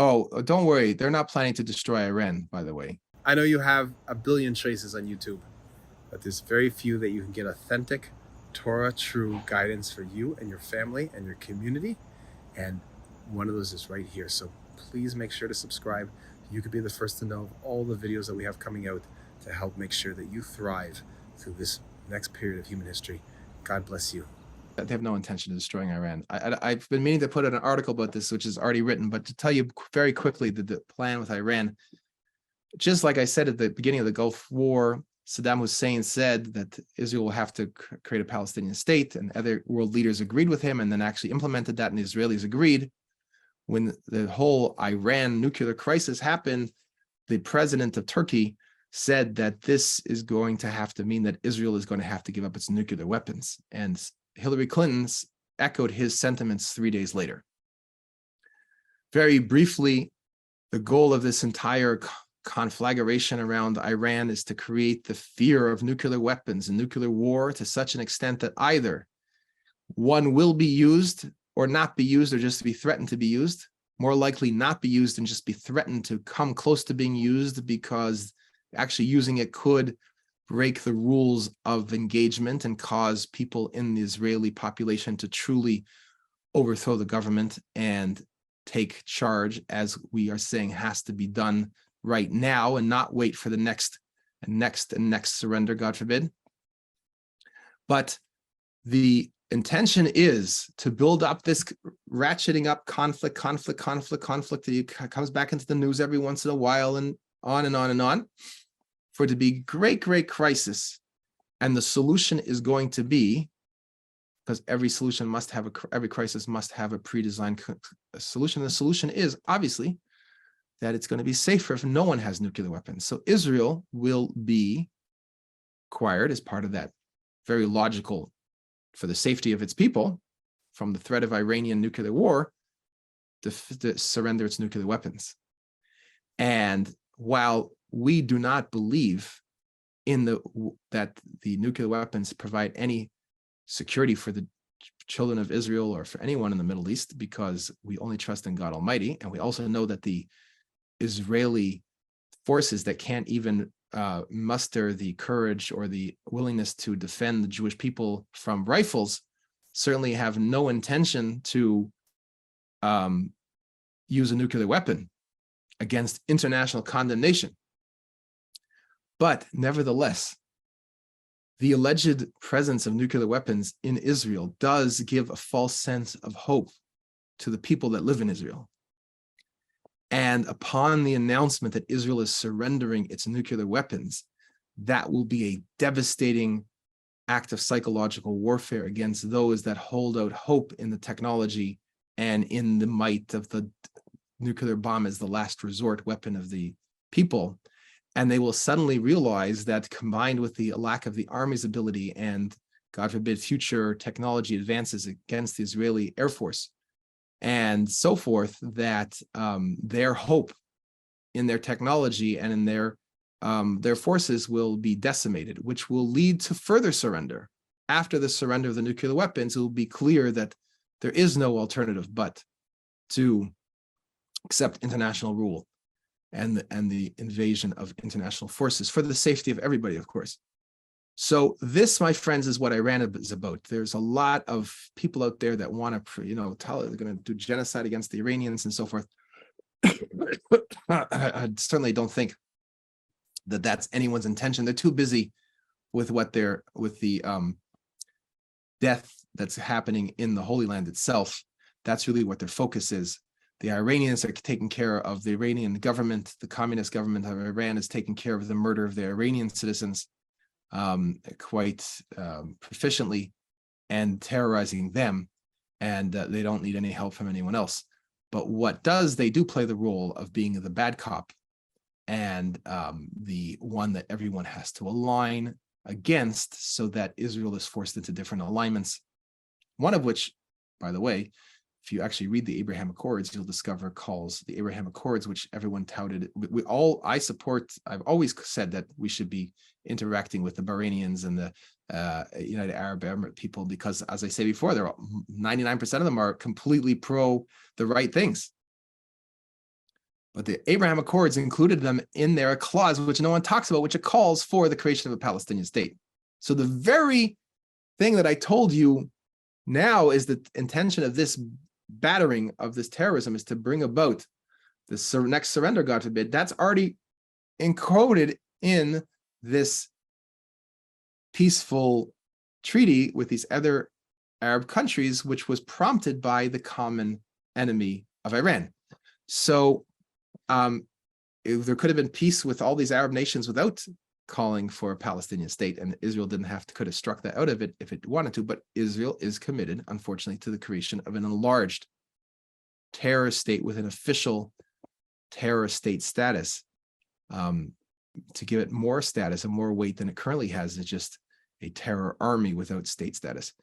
Oh, don't worry. They're not planning to destroy Iran, by the way. I know you have a billion choices on YouTube, but there's very few that you can get authentic, Torah true guidance for you and your family and your community. And one of those is right here. So please make sure to subscribe. You could be the first to know of all the videos that we have coming out to help make sure that you thrive through this next period of human history. God bless you. They have no intention of destroying Iran. I've been meaning to put out an article about this, which is already written, but to tell you very quickly the plan with Iran, just like I said at the beginning of the Gulf War, Saddam Hussein said that Israel will have to create a Palestinian state, and other world leaders agreed with him and then actually implemented that, and the Israelis agreed. When the whole Iran nuclear crisis happened, the president of Turkey said that this is going to have to mean that Israel is going to have to give up its nuclear weapons. And Hillary Clinton echoed his sentiments 3 days later. Very briefly, the goal of this entire conflagration around Iran is to create the fear of nuclear weapons and nuclear war to such an extent that either one will be used or not be used, or just to be threatened to be used, more likely not be used and just be threatened to come close to being used, because actually using it could break the rules of engagement and cause people in the Israeli population to truly overthrow the government and take charge, as we are saying has to be done right now and not wait for the next surrender, God forbid. But the intention is to build up this ratcheting up conflict that comes back into the news every once in a while, and on and on and on, for it to be great crisis. And the solution is going to be, because every crisis must have a pre-designed solution. The solution is obviously that it's going to be safer if no one has nuclear weapons. So Israel will be required, as part of that very logical, for the safety of its people from the threat of Iranian nuclear war, to surrender its nuclear weapons. And while we do not believe in that the nuclear weapons provide any security for the children of Israel or for anyone in the Middle East, because we only trust in God Almighty, and we also know that the Israeli forces that can't even muster the courage or the willingness to defend the Jewish people from rifles certainly have no intention to use a nuclear weapon against international condemnation. But nevertheless, the alleged presence of nuclear weapons in Israel does give a false sense of hope to the people that live in Israel. And upon the announcement that Israel is surrendering its nuclear weapons, that will be a devastating act of psychological warfare against those that hold out hope in the technology and in the might of the nuclear bomb as the last resort weapon of the people. And they will suddenly realize that, combined with the lack of the army's ability and, God forbid, future technology advances against the Israeli Air Force and so forth, that their hope in their technology and in their forces will be decimated, which will lead to further surrender. After the surrender of the nuclear weapons, it will be clear that there is no alternative but to accept international rule and the invasion of international forces for the safety of everybody, of course. So this, my friends, is what Iran is about. There's a lot of people out there that want to, tell they're going to do genocide against the Iranians and so forth. I certainly don't think that that's anyone's intention. They're too busy with the death that's happening in the Holy Land itself. That's really what their focus is. The Iranians are taking care of the Iranian government. The communist government of Iran is taking care of the murder of the Iranian citizens quite proficiently and terrorizing them. And they don't need any help from anyone else. But they do play the role of being the bad cop and the one that everyone has to align against, so that Israel is forced into different alignments. One of which, by the way, if you actually read the Abraham Accords, you'll discover calls the Abraham Accords, which everyone touted. I support. I've always said that we should be interacting with the Bahrainians and the United Arab Emirates people, because, as I say before, 99% of them are completely pro the right things. But the Abraham Accords included them in there, a clause which no one talks about, which it calls for the creation of a Palestinian state. So the very thing that I told you now is the intention of this battering of this terrorism is to bring about the next surrender, God forbid. That's already encoded in this peaceful treaty with these other Arab countries, which was prompted by the common enemy of Iran. So if there could have been peace with all these Arab nations without calling for a Palestinian state, and Israel could have struck that out of it if it wanted to, but Israel is committed, unfortunately, to the creation of an enlarged terrorist state with an official terrorist state status, to give it more status and more weight than it currently has. It's just a terror army without state status.